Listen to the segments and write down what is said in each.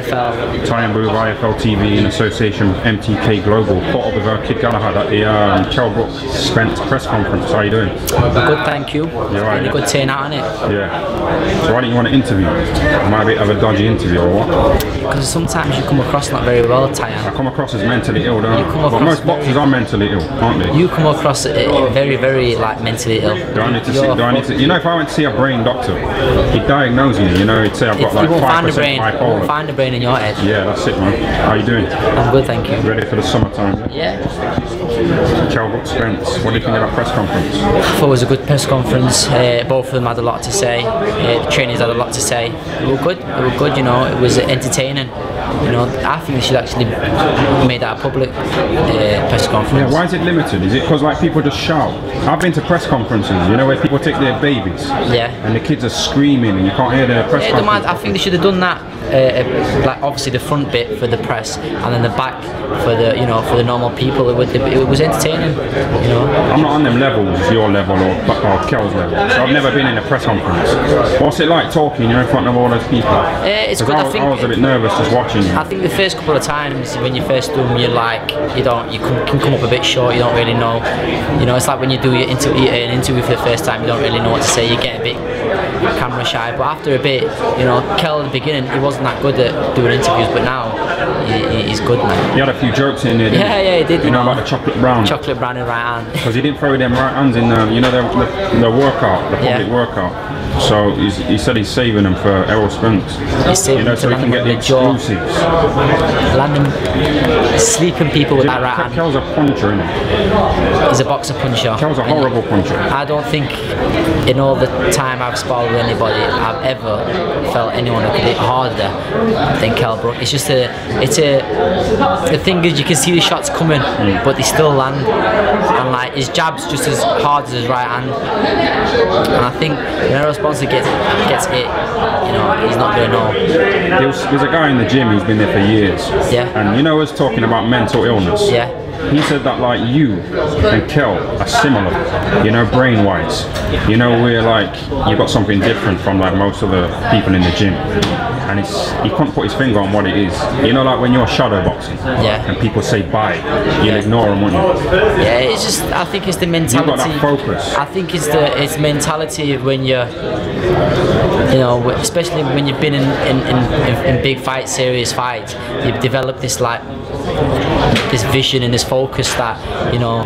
IFL. TYAN Blue IFL TV in association with MTK Global. Caught up with our kid Galahad at the Kell Brook Spence press conference. How are you doing? Good, thank you. You're right, really good turnout, isn't it? Yeah. So why didn't you want to interview? Am I a bit of a dodgy interview or what? Because sometimes you come across not very well, TYAN. I come across as mentally ill, don't I? But most boxers are mentally ill, aren't they? You come across very, very like mentally ill. Do I need to see? You know, if I went to see a brain doctor, he'd diagnose me. You know, he'd say I've got like 5% bipolar. You won't find the brain in your head. Yeah, that's it, man. How are you doing? I'm good, thank you. Ready for the summertime? Yeah. Kell Brook Spence. What do you think of that press conference? I thought it was a good press conference. Both of them had a lot to say. The trainers had a lot to say. They were good. They were good. You know, it was entertaining. You know, I think they should actually make that a public press conference. Yeah, why is it limited? Is it because like people just shout? I've been to press conferences, you know, where people take their babies. Yeah. And the kids are screaming and you can't hear their press conference. I think they should have done that. Like obviously the front bit for the press and then the back for the for the normal people. It was entertaining. You know. I'm not on them levels, your level or Kell's level. So I've never been in a press conference. What's it like talking? You're in front of all those people. It's good. I was a bit nervous just watching you. I think the first couple of times when you first do them, you're like you can come up a bit short. You don't really know. You know, it's like when you do an interview for the first time, you don't really know what to say. You get a bit camera shy. But after a bit, you know, Kell at the beginning, he wasn't that good at doing interviews, but now he's good, man. He had a few jokes in there, didn't he? Yeah, he did. You know about the chocolate brown? Chocolate brown in right hand. Because he didn't throw them right hands in the workout, the public workout. So he said he's saving them for Errol Spence. He's saving them so he can get the exclusives. Landing, sleeping people with that right hand. Kell's a puncher, isn't he? He's a boxer puncher. Kell's a horrible puncher. I don't think in all the time I've sparred with anybody, I've ever felt anyone who could hit harder than Kell Brook. It's just the thing is you can see the shots coming, but they still land. And like his jab's just as hard as his right hand. And I think when a sponsor gets hit, you know, he's not going to know. There's a guy in the gym who's been there for years. Yeah. And you know, us talking about mental illness. Yeah. He said that like you and Kell are similar, you know, brain-wise. You know, we're like, you've got something different from like most of the people in the gym. And he can't put his finger on what it is. You know, like when you're shadow boxing, and people say bye, you'll ignore them, won't you? Yeah, it's just, I think it's the mentality. You've got that focus. I think it's mentality of when you're, you know, especially when you've been in big fights, serious fights, you've developed this like, this vision and this focus that, you know,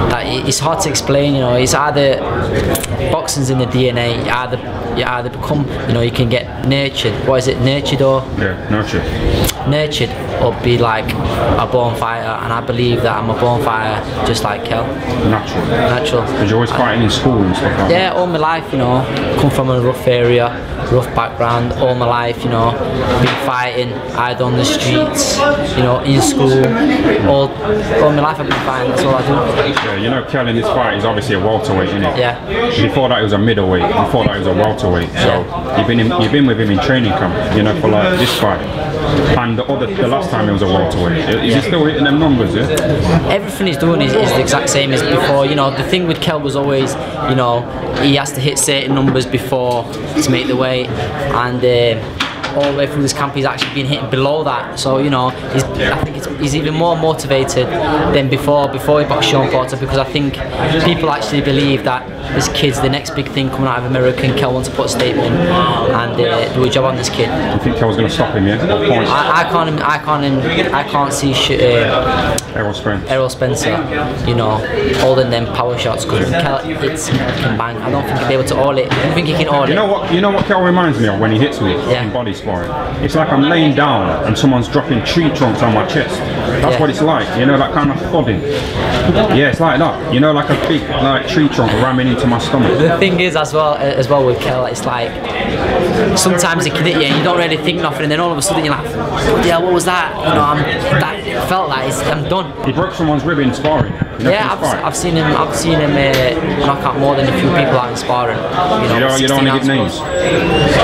that it's hard to explain. You know, it's either boxing's in the DNA. You either become, you know, you can get nurtured. What is it, nurtured or? Yeah, nurtured. Nurtured, or be like a born fighter. And I believe that I'm a born fighter, just like Kell. Natural. Because you're always fighting in school and stuff like that. Yeah, all my life, you know, come from a rough area, rough background. All my life, you know, been fighting, either on the streets, you know, in school. All my life I've been fighting. That's all I do. Yeah, you know, Kell in this fight is obviously a welterweight, isn't it? Yeah. Before that, he was a middleweight. Before that, he was a welterweight. So you've been with him in training camp, you know, for like this fight. And the last time he was a welterweight. Is he still hitting them numbers? Yeah. Everything he's doing is the exact same as before. You know, the thing with Kell was always, you know, he has to hit certain numbers before to make the weight, and all the way through this camp he's actually been hitting below that. So, you know, I think he's even more motivated than before he boxed Sean Porter, because I think people actually believe that this kid's the next big thing coming out of America, and Kell wants to put a statement and do a job on this kid. Do you think Kell's going to stop him, yeah? I can't see Errol Spencer, you know, holding them power shots, because Kell can bang. I don't think he'll be able to all it. I don't think he can all it. You know what Kell reminds me of when he hits me in body sparring? It's like I'm laying down and someone's dropping tree trunks on my chest. That's what it's like, you know, that kind of thudding. Yeah, it's like that. You know, like a big like tree trunk ramming into my stomach. The thing is, as well with Kell, it's like sometimes it can hit you and you don't really think nothing, and then all of a sudden you're like, yeah, what was that? You know, I'm done. He broke someone's rib in sparring. Yeah, I've seen him knock out more than a few people out in sparring. You don't want to give names?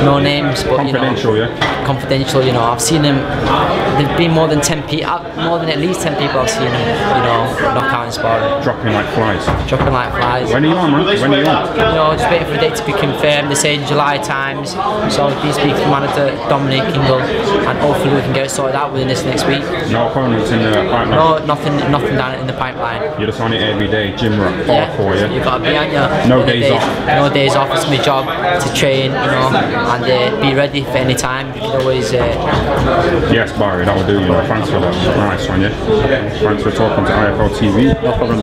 No names, but confidential, you know, yeah? confidential. You know, I've seen them. There've been more than at least 10 people I've seen them, you know, knock out in sparring. Dropping like flies. Dropping like flies. When are you on, man? When are you on? You know, just waiting for the date to be confirmed. They're saying July times. So I'll be speaking to manager Dominic Kingle, and hopefully we can get it sorted out within this next week. No opponents in the pipeline? No, nothing down in the pipeline. You're just on it every day, gym run, Yeah, hardcore, yeah? you've got to be on your... No days off? No days off. It's my job to train, you know, and be ready for any time. You can always... Yes, Barry, that will do, you know. Thanks for that. Nice one, yeah? Thanks for talking to IFL TV. No problem.